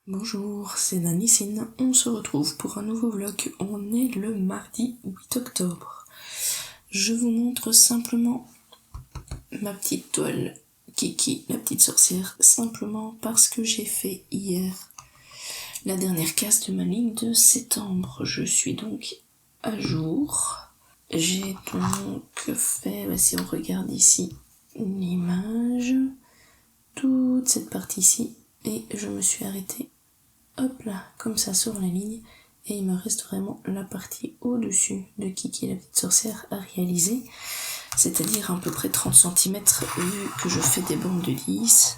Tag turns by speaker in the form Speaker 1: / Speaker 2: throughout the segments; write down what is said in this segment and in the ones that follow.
Speaker 1: Bonjour, c'est Nanissine. On se retrouve pour un nouveau vlog. On est le mardi 8 octobre. Je vous montre simplement ma petite toile Kiki, la petite sorcière, simplement parce que j'ai fait hier la dernière case de ma ligne de septembre. Je suis donc à jour. J'ai donc fait, si on regarde ici l'image, toute cette partie-ci, et je me suis arrêtée hop là, comme ça sur la ligne, et il me reste vraiment la partie au-dessus de Kiki la petite sorcière à réaliser, c'est-à-dire à peu près 30 cm vu que je fais des bandes de 10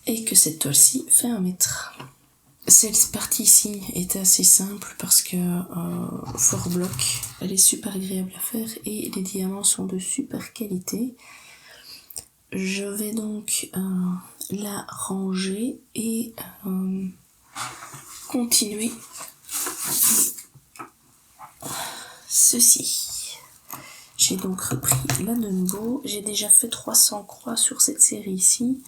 Speaker 1: et que cette toile-ci fait 1 mètre. Cette partie-ci est assez simple parce que fort bloc, elle est super agréable à faire et les diamants sont de super qualité. Je vais donc la ranger et continuer ceci. J'ai donc repris la Dumbo. J'ai déjà fait 300 croix sur cette série ici.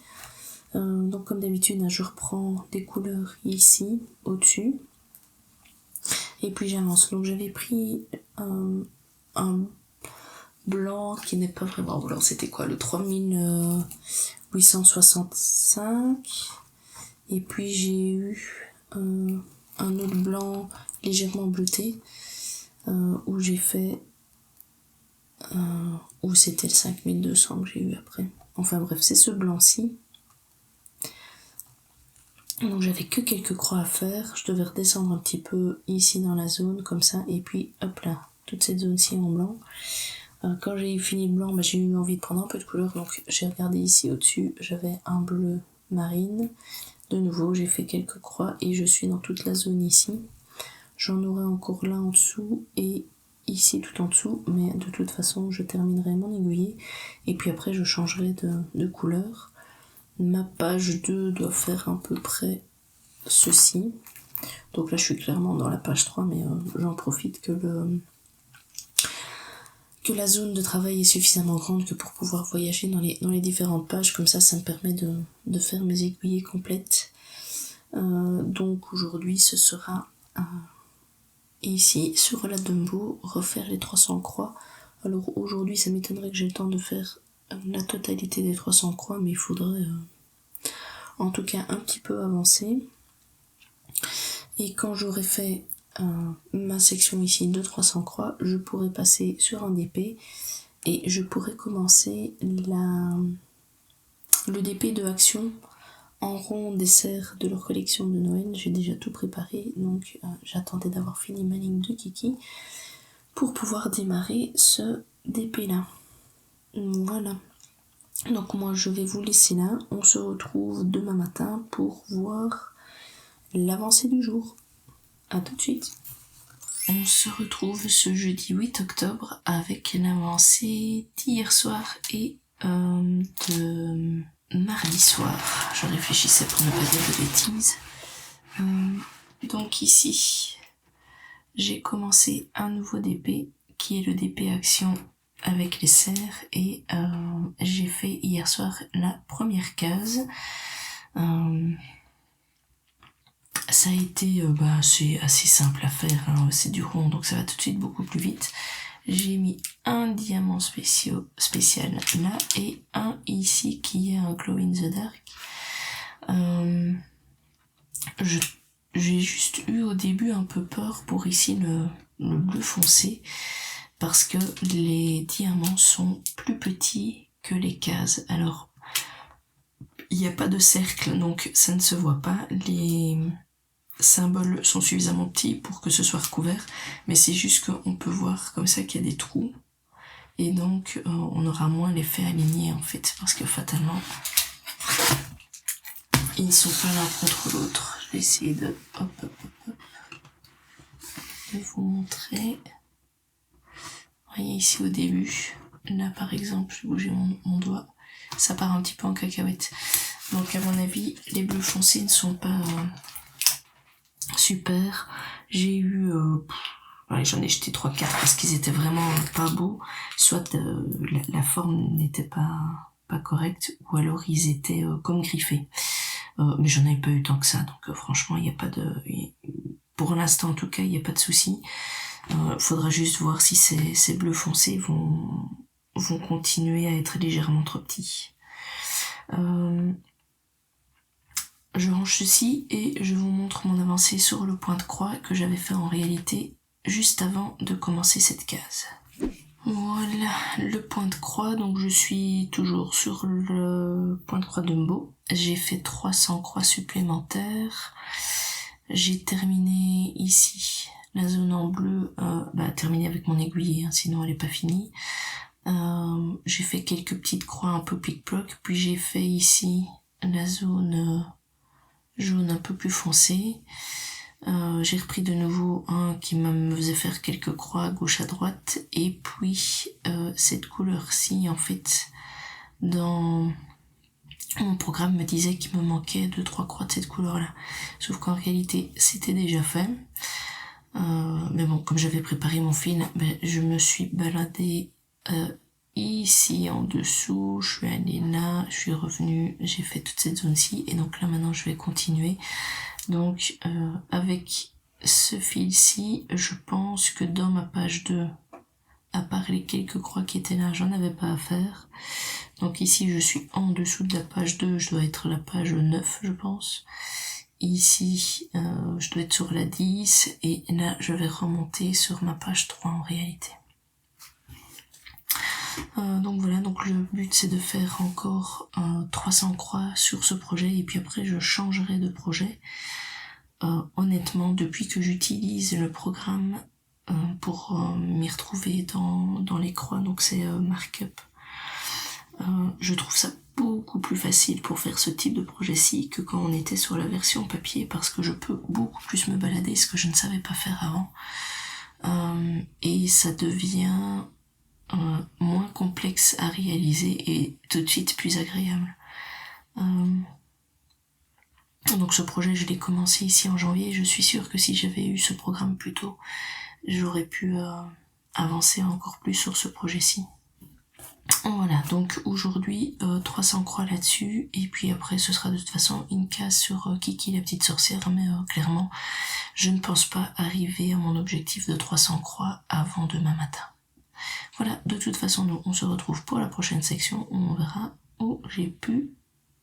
Speaker 1: Donc comme d'habitude, je reprends des couleurs ici, au-dessus. Et puis j'avance. Donc j'avais pris un blanc qui n'est pas vraiment blanc. C'était quoi, le 3865. Et puis j'ai eu un autre blanc légèrement bleuté où j'ai fait où c'était le 5200 que j'ai eu après. Enfin bref, c'est ce blanc-ci. Donc j'avais que quelques croix à faire. Je devais redescendre un petit peu ici dans la zone comme ça, et puis hop là, toute cette zone-ci en blanc. Quand j'ai fini le blanc, j'ai eu envie de prendre un peu de couleur, donc j'ai regardé ici au-dessus, j'avais un bleu marine. De nouveau, j'ai fait quelques croix et je suis dans toute la zone ici. J'en aurai encore là en dessous et ici tout en dessous, mais de toute façon, je terminerai mon aiguille et puis après, je changerai de couleur. Ma page 2 doit faire à peu près ceci. Donc là, je suis clairement dans la page 3, mais j'en profite que la zone de travail est suffisamment grande que pour pouvoir voyager dans les différentes pages, comme ça me permet de faire mes aiguillées complètes. Donc aujourd'hui ce sera ici sur la Dumbo, refaire les 300 croix. Alors aujourd'hui ça m'étonnerait que j'ai le temps de faire la totalité des 300 croix, mais il faudrait en tout cas un petit peu avancer. Et quand j'aurai fait ma section ici de 300 croix, je pourrai passer sur un DP et je pourrai commencer le DP de Action en rond dessert de leur collection de Noël. J'ai déjà tout préparé, donc j'attendais d'avoir fini ma ligne de Kiki pour pouvoir démarrer ce DP là. Voilà. Donc moi je vais vous laisser là. On se retrouve demain matin pour voir l'avancée du jour. A tout de suite. On se retrouve ce jeudi 8 octobre avec l'avancée d'hier soir et de mardi soir. Je réfléchissais pour ne pas dire de bêtises. Donc ici, j'ai commencé un nouveau DP qui est le DP Action avec les serres et j'ai fait hier soir la première case. Ça a été c'est assez simple à faire, c'est du rond donc ça va tout de suite beaucoup plus vite. J'ai mis un diamant spécial là et un ici qui est un glow in the dark. J'ai juste eu au début un peu peur pour ici le bleu foncé parce que les diamants sont plus petits que les cases. Alors il n'y a pas de cercle donc ça ne se voit pas. Les symboles sont suffisamment petits pour que ce soit recouvert, mais c'est juste qu'on peut voir comme ça qu'il y a des trous et donc on aura moins l'effet aligné en fait, parce que fatalement ils ne sont pas l'un contre l'autre. Je vais essayer de vous montrer. Vous voyez ici au début, là par exemple, je vais bouger mon doigt, ça part un petit peu en cacahuète. Donc à mon avis, les bleus foncés ne sont pas super. J'ai eu j'en ai jeté 3-4 parce qu'ils étaient vraiment pas beaux, soit la forme n'était pas correcte, ou alors ils étaient comme griffés. mais j'en avais pas eu tant que ça, donc franchement il n'y a pas de... Pour l'instant en tout cas il n'y a pas de souci. Faudra juste voir si ces bleus foncés vont continuer à être légèrement trop petits. Je range ceci et je vous montre mon avancée sur le point de croix que j'avais fait en réalité juste avant de commencer cette case. Voilà le point de croix, donc je suis toujours sur le point de croix Dumbo. J'ai fait 300 croix supplémentaires. J'ai terminé ici la zone en bleu, terminé avec mon aiguille, hein, sinon elle est pas finie. J'ai fait quelques petites croix un peu plic-ploc, puis j'ai fait ici la zone jaune un peu plus foncé. J'ai repris de nouveau un qui me faisait faire quelques croix à gauche à droite, et puis cette couleur-ci en fait dans mon programme me disait qu'il me manquait 2-3 croix de cette couleur-là, sauf qu'en réalité c'était déjà fait. Mais bon, comme j'avais préparé mon fil, je me suis baladée ici en dessous, je suis allée là, je suis revenue, j'ai fait toute cette zone-ci, et donc là maintenant je vais continuer. Donc avec ce fil-ci, je pense que dans ma page 2, à part les quelques croix qui étaient là, j'en avais pas à faire. Donc ici je suis en dessous de la page 2, je dois être la page 9 je pense. Ici je dois être sur la 10, et là je vais remonter sur ma page 3 en réalité. Donc voilà, donc le but c'est de faire encore 300 croix sur ce projet, et puis après je changerai de projet. Honnêtement, depuis que j'utilise le programme pour m'y retrouver dans les croix, donc c'est Markup, je trouve ça beaucoup plus facile pour faire ce type de projet-ci que quand on était sur la version papier, parce que je peux beaucoup plus me balader, ce que je ne savais pas faire avant, et ça devient moins complexe à réaliser et tout de suite plus agréable. Donc ce projet je l'ai commencé ici en janvier, et je suis sûre que si j'avais eu ce programme plus tôt, j'aurais pu avancer encore plus sur ce projet-ci. Voilà, donc aujourd'hui 300 croix là-dessus, et puis après ce sera de toute façon une case sur Kiki la petite sorcière, mais clairement je ne pense pas arriver à mon objectif de 300 croix avant demain matin. Voilà, de toute façon nous on se retrouve pour la prochaine section où on verra où j'ai pu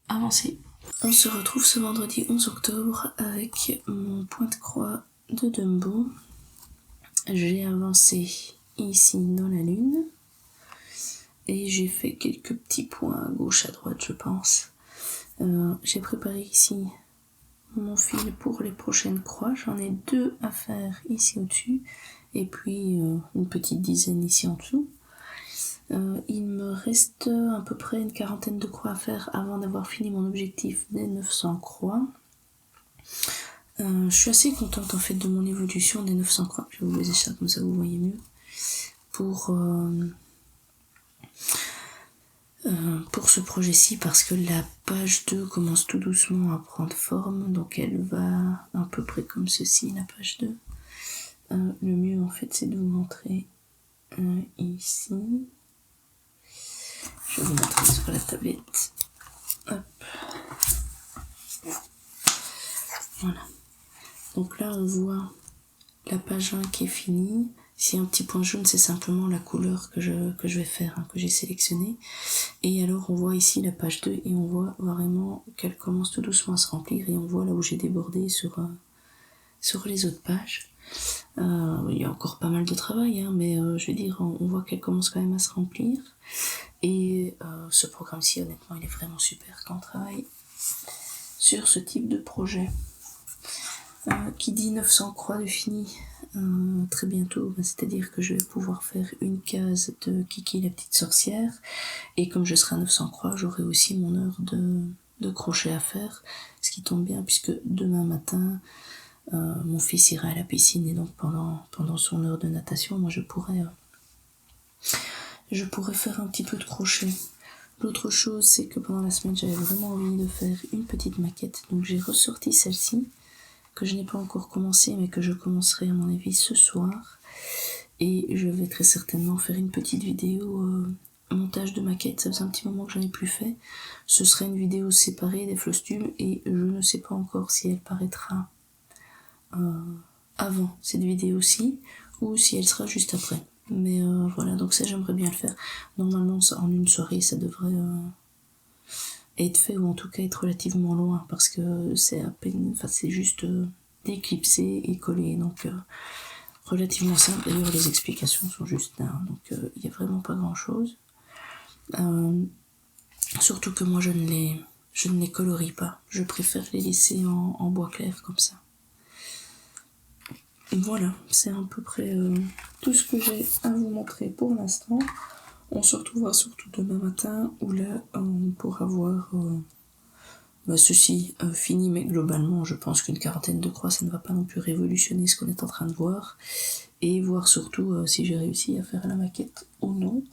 Speaker 1: avancer. On se retrouve ce vendredi 11 octobre avec mon point de croix de Dumbo. J'ai avancé ici dans la lune et j'ai fait quelques petits points à gauche à droite je pense. J'ai préparé ici mon fil pour les prochaines croix, j'en ai 2 à faire ici au-dessus et puis une petite dizaine ici en dessous. Il me reste à peu près une quarantaine de croix à faire avant d'avoir fini mon objectif des 900 croix. Je suis assez contente en fait de mon évolution des 900 croix. Je vais vous laisser ça comme ça vous voyez mieux. Pour ce projet-ci, parce que la page 2 commence tout doucement à prendre forme, donc elle va à peu près comme ceci, la page 2. Le mieux en fait c'est de vous montrer ici. Je vais vous montrer sur la tablette. Hop. Voilà. Donc là on voit la page 1 qui est finie. Ici un petit point jaune, c'est simplement la couleur que je vais faire, hein, que j'ai sélectionné. Et alors on voit ici la page 2 et on voit vraiment qu'elle commence tout doucement à se remplir, et on voit là où j'ai débordé sur les autres pages. Il y a encore pas mal de travail, hein, mais je veux dire, on voit qu'elle commence quand même à se remplir. Et ce programme-ci, honnêtement, il est vraiment super quand on travaille sur ce type de projet. Qui dit 900 croix de fini très bientôt, c'est-à-dire que je vais pouvoir faire une case de Kiki la petite sorcière, et comme je serai à 900 croix, j'aurai aussi mon heure de crochet à faire, ce qui tombe bien puisque demain matin mon fils ira à la piscine, et donc pendant son heure de natation, moi je pourrais faire un petit peu de crochet. L'autre chose, c'est que pendant la semaine, j'avais vraiment envie de faire une petite maquette, donc j'ai ressorti celle-ci, que je n'ai pas encore commencé, mais que je commencerai à mon avis ce soir. Et je vais très certainement faire une petite vidéo montage de maquette, ça faisait un petit moment que j'en ai plus fait. Ce serait une vidéo séparée des flostumes et je ne sais pas encore si elle paraîtra avant cette vidéo-ci ou si elle sera juste après. Mais voilà, donc ça j'aimerais bien le faire. Normalement en une soirée ça devrait être fait, ou en tout cas être relativement loin, parce que c'est à peine, enfin c'est juste déclipsé et collé, donc relativement simple. D'ailleurs les explications sont juste là, donc il n'y a vraiment pas grand chose. Surtout que moi je ne les colorie pas, je préfère les laisser en bois clair comme ça. Voilà, c'est à peu près tout ce que j'ai à vous montrer pour l'instant. On se retrouvera surtout demain matin, où là on pourra voir ceci fini, mais globalement je pense qu'une quarantaine de croix ça ne va pas non plus révolutionner ce qu'on est en train de voir, et voir surtout si j'ai réussi à faire la maquette ou non,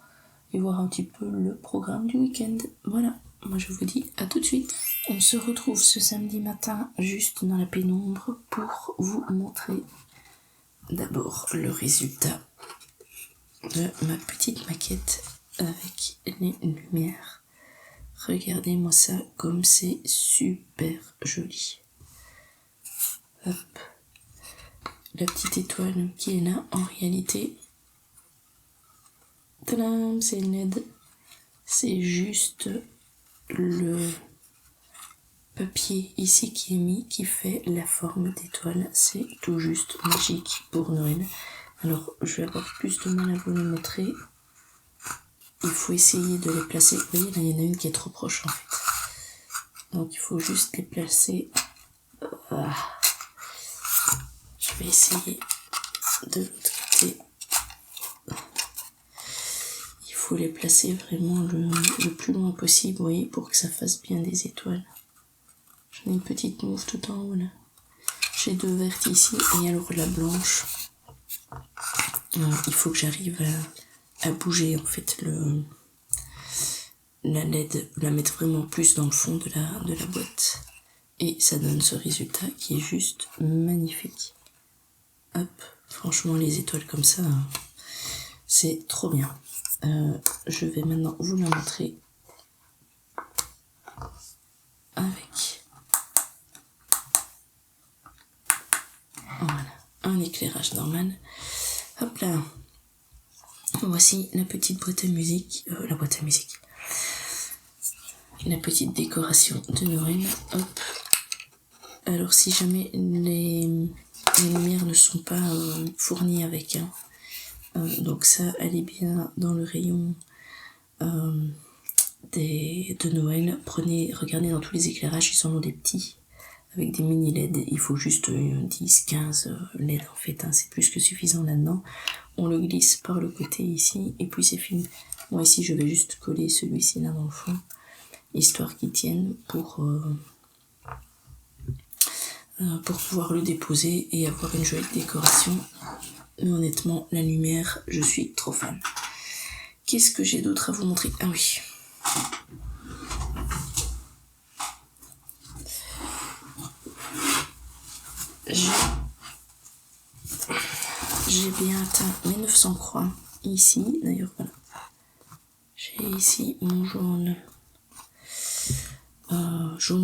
Speaker 1: et voir un petit peu le programme du week-end. Voilà, moi je vous dis à tout de suite. On se retrouve ce samedi matin juste dans la pénombre pour vous montrer d'abord le résultat de ma petite maquette avec les lumières. Regardez-moi ça comme c'est super joli. Hop. La petite étoile qui est là en réalité. Tadam, c'est une LED. C'est juste le papier ici qui est mis qui fait la forme d'étoile. C'est tout juste magique pour Noël. Alors je vais avoir plus de mal à vous le montrer. Il faut essayer de les placer. Vous voyez là il y en a une qui est trop proche en fait. Donc il faut juste les placer. Ah. Je vais essayer de l'autre côté. Il faut les placer vraiment le plus loin possible, vous voyez, pour que ça fasse bien des étoiles. J'en ai une petite mauve tout en haut là. J'ai deux vertes ici et alors la blanche. Il faut que j'arrive à bouger en fait la LED, la mettre vraiment plus dans le fond de la boîte. Et ça donne ce résultat qui est juste magnifique. Hop, franchement les étoiles comme ça, c'est trop bien. Je vais maintenant vous la montrer avec voilà, un éclairage normal. Hop là, voici la petite boîte à musique, la petite décoration de Noël. Hop. Alors si jamais les lumières ne sont pas fournies avec donc ça allez bien dans le rayon de Noël, regardez dans tous les éclairages, ils en ont des petits avec des mini LED, il faut juste 10-15 LED en fait, c'est plus que suffisant là-dedans. On le glisse par le côté ici et puis c'est fini. Moi ici je vais juste coller celui-ci là dans le fond, histoire qu'il tienne pour pouvoir le déposer et avoir une jolie décoration. Mais honnêtement la lumière, je suis trop fan. Qu'est-ce que j'ai d'autre à vous montrer? Ah oui, j'ai bien atteint mes 900 croix ici, d'ailleurs voilà. J'ai ici mon jaune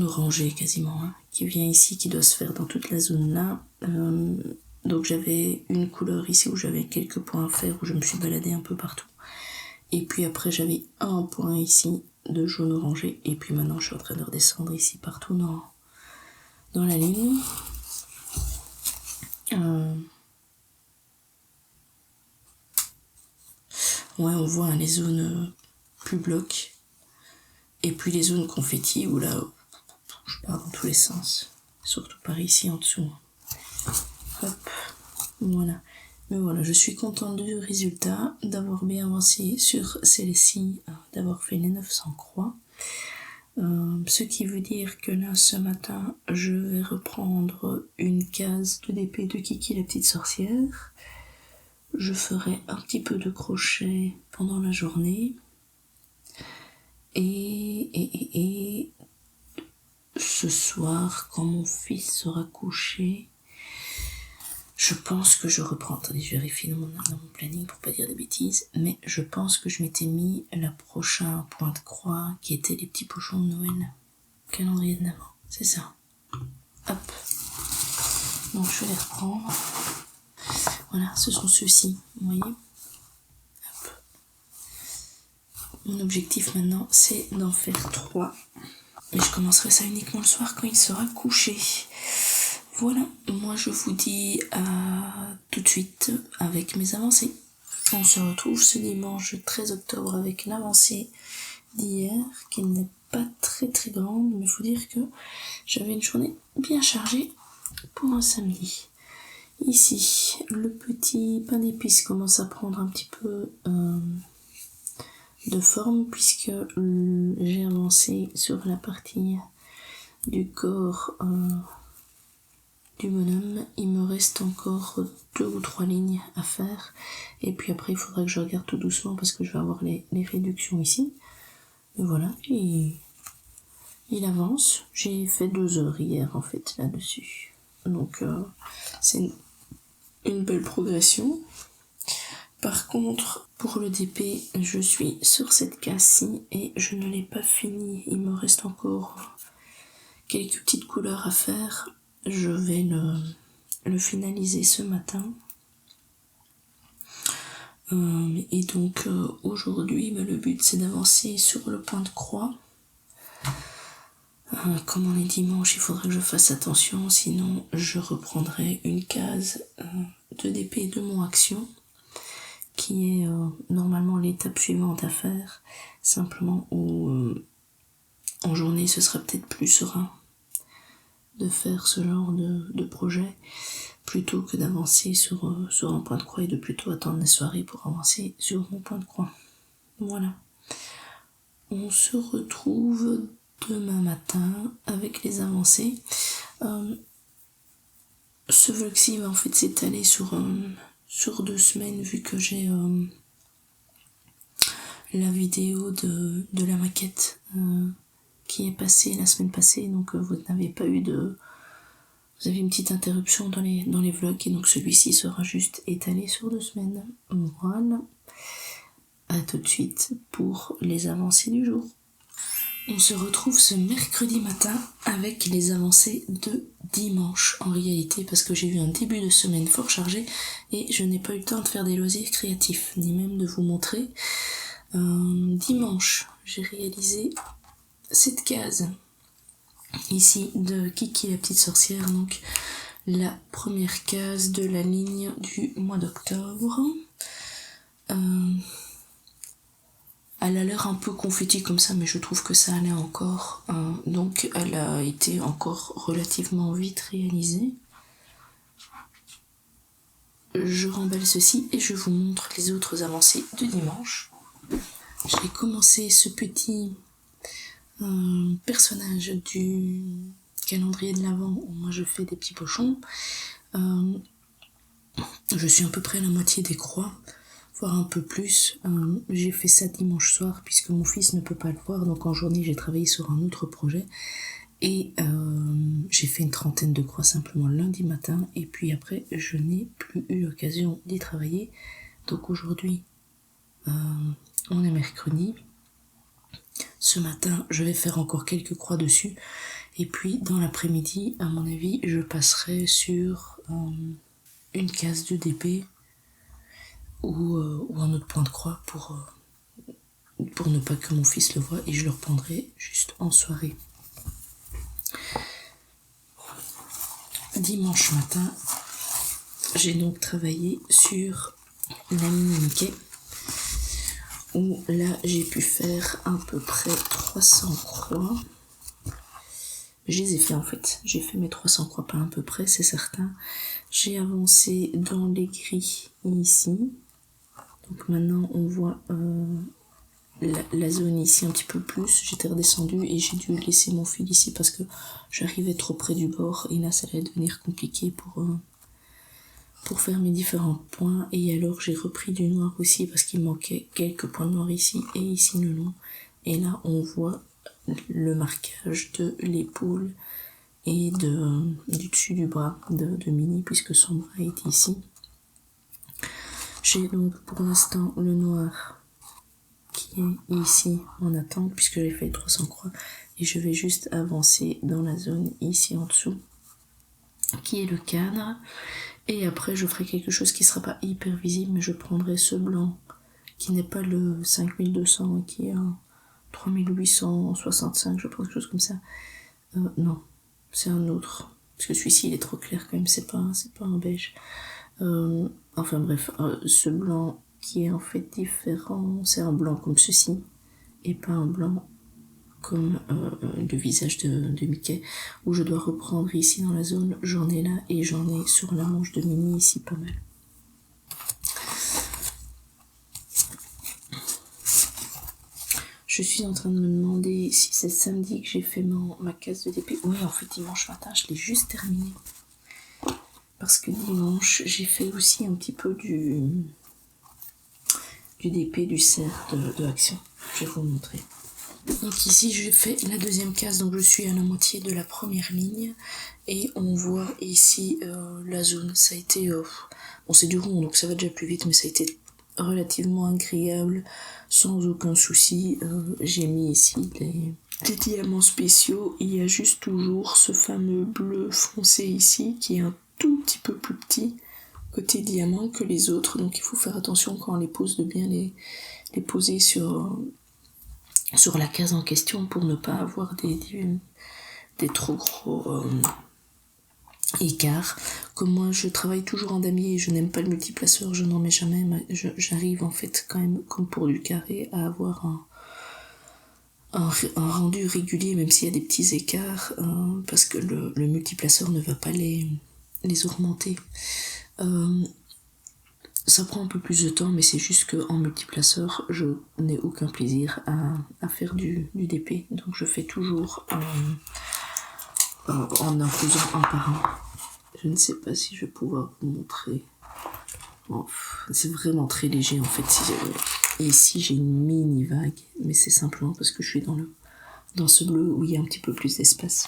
Speaker 1: orangé quasiment, qui vient ici, qui doit se faire dans toute la zone là. Donc j'avais une couleur ici où j'avais quelques points à faire, où je me suis baladée un peu partout. Et puis après j'avais un point ici de jaune orangé, et puis maintenant je suis en train de redescendre ici partout dans la ligne. Ouais, on voit les zones plus blocs, et puis les zones confetti où là je pars dans tous les sens, surtout par ici en dessous. Hop, voilà. Mais voilà, je suis contente du résultat, d'avoir bien avancé sur celle-ci, d'avoir fait les 900 croix. Ce qui veut dire que là, ce matin, je vais reprendre une case de DP de Kiki la petite sorcière. Je ferai un petit peu de crochet pendant la journée. Et ce soir, quand mon fils sera couché, Je pense que je reprends. Attendez, je vérifie dans mon planning pour pas dire des bêtises. Mais je pense que je m'étais mis le prochain point de croix qui était les petits pochons de Noël. Calendrier de l'Avent, c'est ça. Hop. Donc je vais les reprendre. Voilà, ce sont ceux-ci, vous voyez. Hop. Mon objectif maintenant, c'est d'en faire 3. Et je commencerai ça uniquement le soir quand il sera couché. Voilà, moi je vous dis à tout de suite avec mes avancées. On se retrouve ce dimanche 13 octobre avec l'avancée d'hier, qui n'est pas très très grande, mais il faut dire que j'avais une journée bien chargée pour un samedi. Ici, le petit pain d'épices commence à prendre un petit peu de forme, puisque j'ai avancé sur la partie du corps du bonhomme. Il me reste encore 2 ou 3 lignes à faire, et puis après il faudra que je regarde tout doucement parce que je vais avoir les réductions ici. Et voilà, il avance. J'ai fait 2 heures hier en fait là-dessus, donc c'est une belle progression. Par contre, pour le DP, je suis sur cette case-ci et je ne l'ai pas fini. Il me reste encore quelques petites couleurs à faire. Je vais le finaliser ce matin. Et donc aujourd'hui, le but c'est d'avancer sur le point de croix. Comme on est dimanche, il faudrait que je fasse attention, sinon je reprendrai une case de DP de mon action, qui est normalement l'étape suivante à faire, simplement où en journée ce sera peut-être plus serein de faire ce genre de projet, plutôt que d'avancer sur un point de croix et de plutôt attendre la soirée pour avancer sur mon point de croix. Voilà. On se retrouve demain matin avec les avancées. Ce vlog-ci va en fait s'étaler sur 2 semaines, vu que j'ai la vidéo de la maquette qui est passée la semaine passée, donc vous n'avez pas eu vous avez une petite interruption dans les vlogs, et donc celui-ci sera juste étalé sur 2 semaines. Voilà. À tout de suite pour les avancées du jour. On se retrouve ce mercredi matin avec les avancées de dimanche en réalité, parce que j'ai eu un début de semaine fort chargé et je n'ai pas eu le temps de faire des loisirs créatifs, ni même de vous montrer. Dimanche, j'ai réalisé cette case ici de Kiki la petite sorcière, donc la première case de la ligne du mois d'octobre. Elle a l'air un peu confetti comme ça, mais je trouve que ça allait encore. Donc elle a été encore relativement vite réalisée. Je remballe ceci et je vous montre les autres avancées de dimanche. J'ai commencé ce petit personnage du calendrier de l'Avent où moi je fais des petits pochons. Je suis à peu près à la moitié des croix, voire un peu plus. J'ai fait ça dimanche soir puisque mon fils ne peut pas le voir, donc en journée j'ai travaillé sur un autre projet et j'ai fait une 30aine de croix simplement lundi matin, et puis après je n'ai plus eu l'occasion d'y travailler. Donc aujourd'hui on est mercredi. Ce matin je vais faire encore quelques croix dessus, et puis dans l'après-midi à mon avis je passerai sur une case de DP ou un autre point de croix pour ne pas que mon fils le voie, et je le reprendrai juste en soirée. Dimanche matin, j'ai donc travaillé sur la mini Mickey, où là j'ai pu faire à peu près 300 croix. Je les ai fait en fait, j'ai fait mes 300 croix, pas à peu près, c'est certain. J'ai avancé dans les gris ici. Donc maintenant on voit la zone ici un petit peu plus. J'étais redescendue et j'ai dû laisser mon fil ici parce que j'arrivais trop près du bord, et là ça allait devenir compliqué pour faire mes différents points. Et alors j'ai repris du noir aussi parce qu'il manquait quelques points noirs ici et ici le long. Et là on voit le marquage de l'épaule et du dessus du bras de Minnie, puisque son bras est ici. J'ai donc pour l'instant le noir qui est ici en attente, puisque j'ai fait 300 croix, et je vais juste avancer dans la zone ici en dessous, qui est le cadre. Et après je ferai quelque chose qui sera pas hyper visible, mais je prendrai ce blanc qui n'est pas le 5200, qui est un 3865, je pense, quelque chose comme ça. Non, c'est un autre, parce que celui-ci il est trop clair quand même, c'est pas un beige. Enfin bref, ce blanc qui est en fait différent, c'est un blanc comme ceci, et pas un blanc comme le visage de Mickey, où je dois reprendre ici dans la zone. J'en ai là, et j'en ai sur la manche de Minnie ici pas mal. Je suis en train de me demander si c'est samedi que j'ai fait ma case de DP. Oui, en fait, dimanche matin, je l'ai juste terminé. Parce que dimanche, j'ai fait aussi un petit peu du DP, du cerf de Action. Je vais vous montrer. Donc ici, j'ai fait la deuxième case, donc je suis à la moitié de la première ligne. Et on voit ici la zone. Ça a été... bon, c'est du rond, donc ça va déjà plus vite, mais ça a été relativement agréable, sans aucun souci. J'ai mis ici des diamants spéciaux. Il y a juste toujours ce fameux bleu foncé ici, qui est un tout petit peu plus petit côté diamant que les autres, donc il faut faire attention quand on les pose de bien les poser sur la case en question pour ne pas avoir des trop gros écarts. Comme moi je travaille toujours en damier et je n'aime pas le multiplaceur, je n'en mets jamais, j'arrive en fait quand même, comme pour du carré, à avoir un rendu régulier, même s'il y a des petits écarts, parce que le multiplaceur ne va pas les augmenter. Ça prend un peu plus de temps, mais c'est juste qu'en multiplaceur, je n'ai aucun plaisir à faire du DP. Donc je fais toujours en en faisant un par un. Je ne sais pas si je vais pouvoir vous montrer. Bon, c'est vraiment très léger en fait. Et ici j'ai une mini vague, mais c'est simplement parce que je suis dans ce bleu où il y a un petit peu plus d'espace.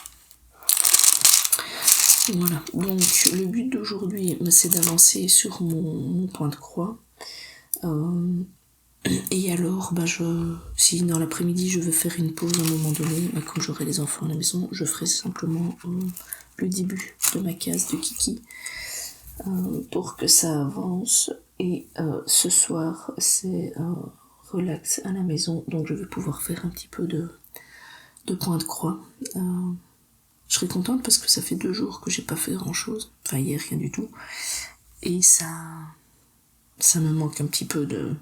Speaker 1: Voilà, donc le but d'aujourd'hui, c'est d'avancer sur mon point de croix. Et alors, si dans l'après-midi je veux faire une pause à un moment donné, comme j'aurai les enfants à la maison, je ferai simplement le début de ma case de Kiki pour que ça avance. Et ce soir, c'est relax à la maison, donc je vais pouvoir faire un petit peu de point de croix. Je serais contente parce que ça fait 2 jours que j'ai pas fait grand chose, enfin hier rien du tout, et ça me manque un petit peu de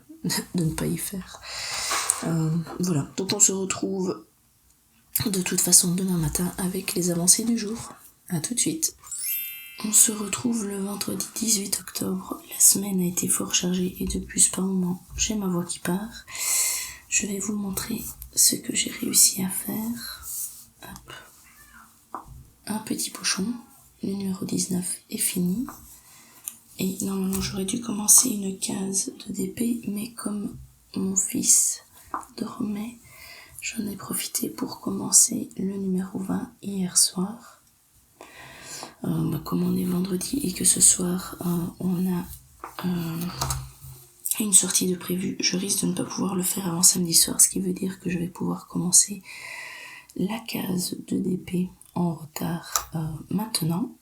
Speaker 1: ne pas y faire. Voilà, donc on se retrouve de toute façon demain matin avec les avancées du jour. À tout de suite. On se retrouve le vendredi 18 octobre. La semaine a été fort chargée et de plus par moment j'ai ma voix qui part. Je vais vous montrer ce que j'ai réussi à faire. Hop. Un petit pochon, le numéro 19 est fini. Et normalement j'aurais dû commencer une case de DP, mais comme mon fils dormait, j'en ai profité pour commencer le numéro 20 hier soir. Comme on est vendredi et que ce soir on a une sortie de prévu, je risque de ne pas pouvoir le faire avant samedi soir, ce qui veut dire que je vais pouvoir commencer la case de DP en retard maintenant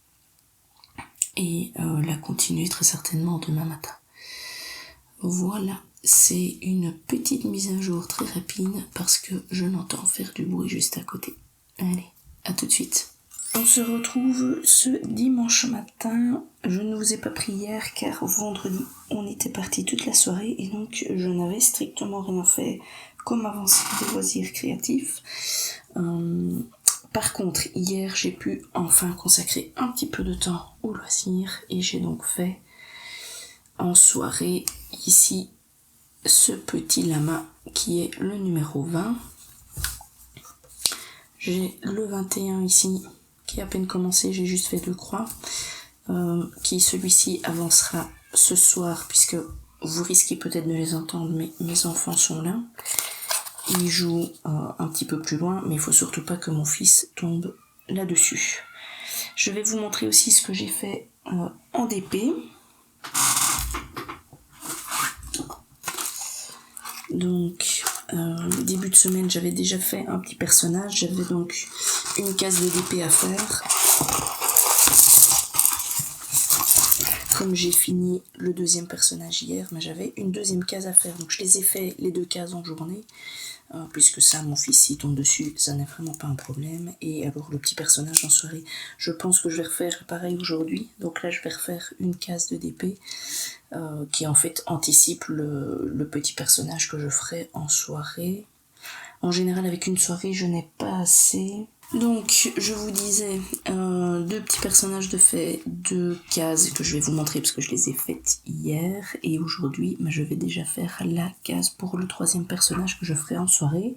Speaker 1: et la continuer très certainement demain matin. Voilà, c'est une petite mise à jour très rapide parce que je l'entends faire du bruit juste à côté. Allez, à tout de suite. On se retrouve ce dimanche matin. Je ne vous ai pas pris hier car vendredi on était parti toute la soirée et donc je n'avais strictement rien fait comme avancer des loisirs créatifs. Par contre, hier, j'ai pu enfin consacrer un petit peu de temps aux loisirs et j'ai donc fait en soirée ici ce petit lama qui est le numéro 20. J'ai le 21 ici qui a à peine commencé, j'ai juste fait 2 croix, qui celui-ci avancera ce soir puisque vous risquez peut-être de les entendre, mais mes enfants sont là. Ils jouent un petit peu plus loin, mais il faut surtout pas que mon fils tombe là-dessus. Je vais vous montrer aussi ce que j'ai fait en DP. Donc, début de semaine, j'avais déjà fait un petit personnage. J'avais donc une case de DP à faire. Comme j'ai fini le deuxième personnage hier, mais j'avais une deuxième case à faire. Donc je les ai fait les 2 cases en journée. Puisque ça, mon fils s'y tombe dessus, ça n'est vraiment pas un problème. Et alors le petit personnage en soirée, je pense que je vais refaire pareil aujourd'hui. Donc là, je vais refaire une case de DP qui en fait anticipe le petit personnage que je ferai en soirée. En général, avec une soirée, je n'ai pas assez. Donc, je vous disais, 2 petits personnages de fait, 2 cases que je vais vous montrer parce que je les ai faites hier. Et aujourd'hui, je vais déjà faire la case pour le 3e personnage que je ferai en soirée.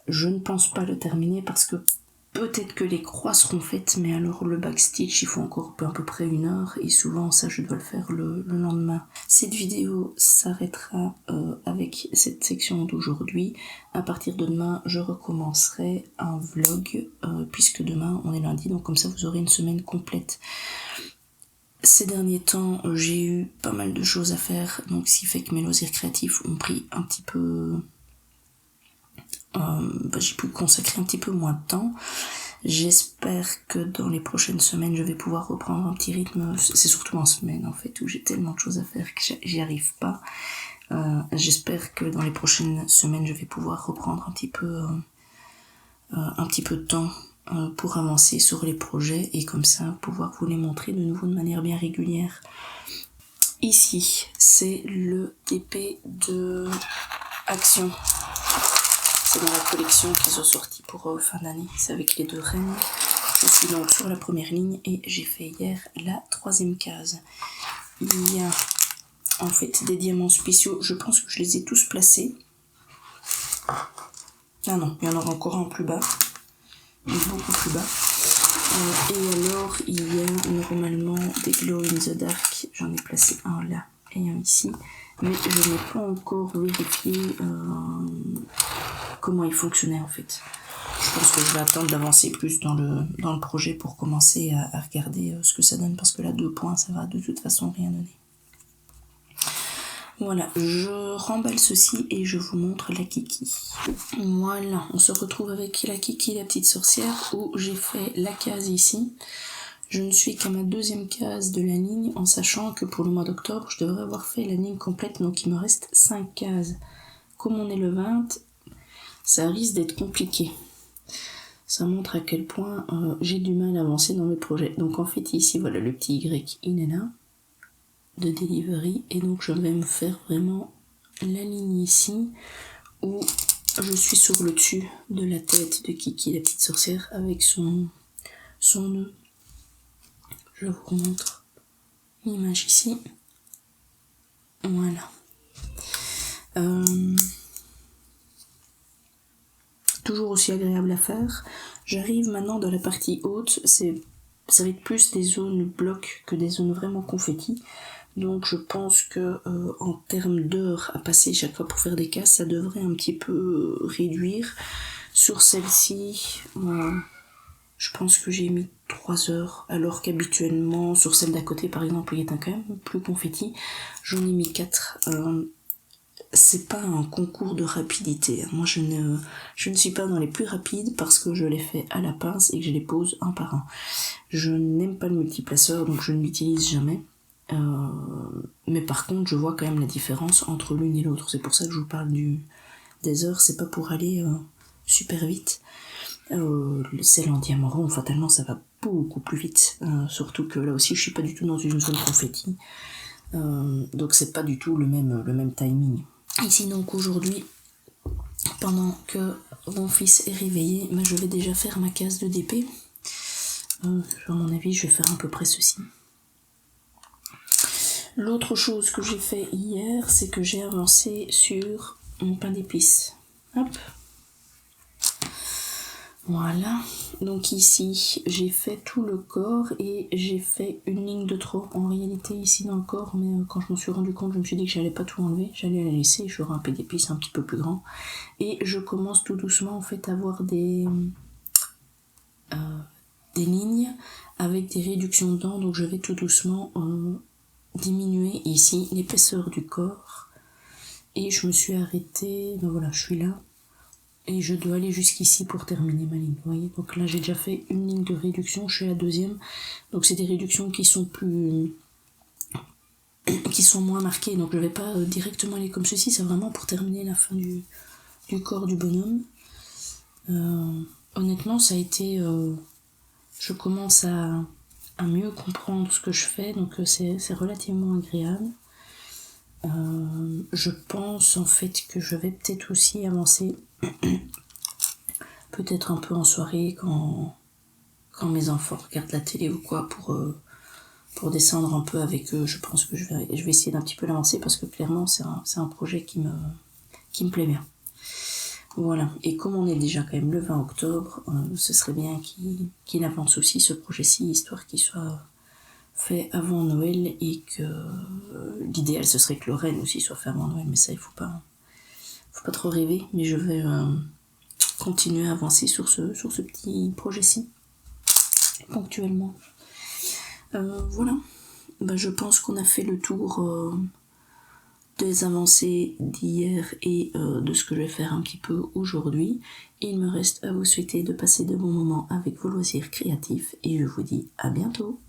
Speaker 1: Je ne pense pas le terminer parce que peut-être que les croix seront faites, mais alors le backstitch, il faut encore à peu près 1 heure, et souvent ça je dois le faire le lendemain. Cette vidéo s'arrêtera avec cette section d'aujourd'hui. À partir de demain, je recommencerai un vlog, puisque demain on est lundi, donc comme ça vous aurez une semaine complète. Ces derniers temps, j'ai eu pas mal de choses à faire, donc ce qui fait que mes loisirs créatifs ont pris un petit peu... j'ai pu consacrer un petit peu moins de temps. J'espère que dans les prochaines semaines je vais pouvoir reprendre un petit rythme. C'est surtout en semaine en fait où j'ai tellement de choses à faire que j'y arrive pas. J'espère que dans les prochaines semaines je vais pouvoir reprendre un petit peu de temps pour avancer sur les projets et comme ça pouvoir vous les montrer de nouveau de manière bien régulière. Ici c'est le TP de Action. C'est dans la collection qu'ils ont sorti pour fin d'année. C'est avec les 2 reines. Je suis donc sur la première ligne et j'ai fait hier la 3e case. Il y a en fait des diamants spéciaux. Je pense que je les ai tous placés. Ah non, il y en aura encore un plus bas. Beaucoup plus bas. Et alors, il y a normalement des glow in the dark. J'en ai placé un là et un ici. Mais je n'ai pas encore vérifié comment il fonctionnait en fait. Je pense que je vais attendre d'avancer plus dans le projet pour commencer à regarder ce que ça donne, parce que là 2 points ça va de toute façon rien donner. Voilà, je remballe ceci et je vous montre la Kiki. Voilà, on se retrouve avec la Kiki, la petite sorcière, où j'ai fait la case ici. Je ne suis qu'à ma 2e case de la ligne, en sachant que pour le mois d'octobre, je devrais avoir fait la ligne complète, donc il me reste 5 cases. Comme on est le 20, ça risque d'être compliqué. Ça montre à quel point j'ai du mal à avancer dans le projet. Donc en fait ici, voilà, le petit Y, il est là, de delivery, et donc je vais me faire vraiment la ligne ici, où je suis sur le dessus de la tête de Kiki, la petite sorcière, avec son nœud. Je vous remontre l'image ici. Voilà. Toujours aussi agréable à faire. J'arrive maintenant dans la partie haute. Ça va être plus des zones blocs que des zones vraiment confetti. Donc je pense que en termes d'heures à passer chaque fois pour faire des cases, ça devrait un petit peu réduire. Sur celle-ci, je pense que j'ai mis 3 heures, alors qu'habituellement, sur celle d'à côté par exemple, il est quand même plus confetti, j'en ai mis 4. C'est pas un concours de rapidité. Moi je ne suis pas dans les plus rapides parce que je les fais à la pince et que je les pose un par un. Je n'aime pas le multiplaceur, donc je ne l'utilise jamais. Mais par contre je vois quand même la différence entre l'une et l'autre. C'est pour ça que je vous parle des heures, c'est pas pour aller super vite. Celle en diamant rond, fatalement ça va beaucoup plus vite, surtout que là aussi je suis pas du tout dans une zone confetti, donc c'est pas du tout le même timing. Ici donc aujourd'hui, pendant que mon fils est réveillé, je vais déjà faire ma case de DP. À mon avis je vais faire à peu près ceci. L'autre chose que j'ai fait hier, c'est que j'ai avancé sur mon pain d'épices. Hop. Voilà, donc ici j'ai fait tout le corps et j'ai fait une ligne de trop en réalité ici dans le corps, mais quand je m'en suis rendu compte, je me suis dit que j'allais pas tout enlever, j'allais la laisser, j'aurai un pain d'épices un petit peu plus grand. Et je commence tout doucement en fait à avoir des des lignes avec des réductions de dents, donc je vais tout doucement diminuer ici l'épaisseur du corps. Et je me suis arrêtée, ben voilà, je suis là. Et je dois aller jusqu'ici pour terminer ma ligne, vous voyez. Donc là j'ai déjà fait une ligne de réduction, je suis à la deuxième. Donc c'est des réductions qui sont moins marquées, donc je vais pas directement aller comme ceci, c'est vraiment pour terminer la fin du corps du bonhomme. Honnêtement ça a été... je commence à mieux comprendre ce que je fais, donc c'est relativement agréable. Je pense en fait que je vais peut-être aussi avancer peut-être un peu en soirée quand mes enfants regardent la télé ou quoi pour descendre un peu avec eux. Je pense que je vais essayer d'un petit peu l'avancer parce que clairement c'est un projet qui me plaît bien. Voilà, et comme on est déjà quand même le 20 octobre, ce serait bien qu'il avance aussi ce projet-ci, histoire qu'il soit fait avant Noël et que l'idéal ce serait que le Rennes aussi soit fait avant Noël, mais ça il faut pas trop rêver, mais je vais continuer à avancer sur ce petit projet-ci ponctuellement. Voilà, je pense qu'on a fait le tour des avancées d'hier et de ce que je vais faire un petit peu aujourd'hui. Il me reste à vous souhaiter de passer de bons moments avec vos loisirs créatifs et je vous dis à bientôt.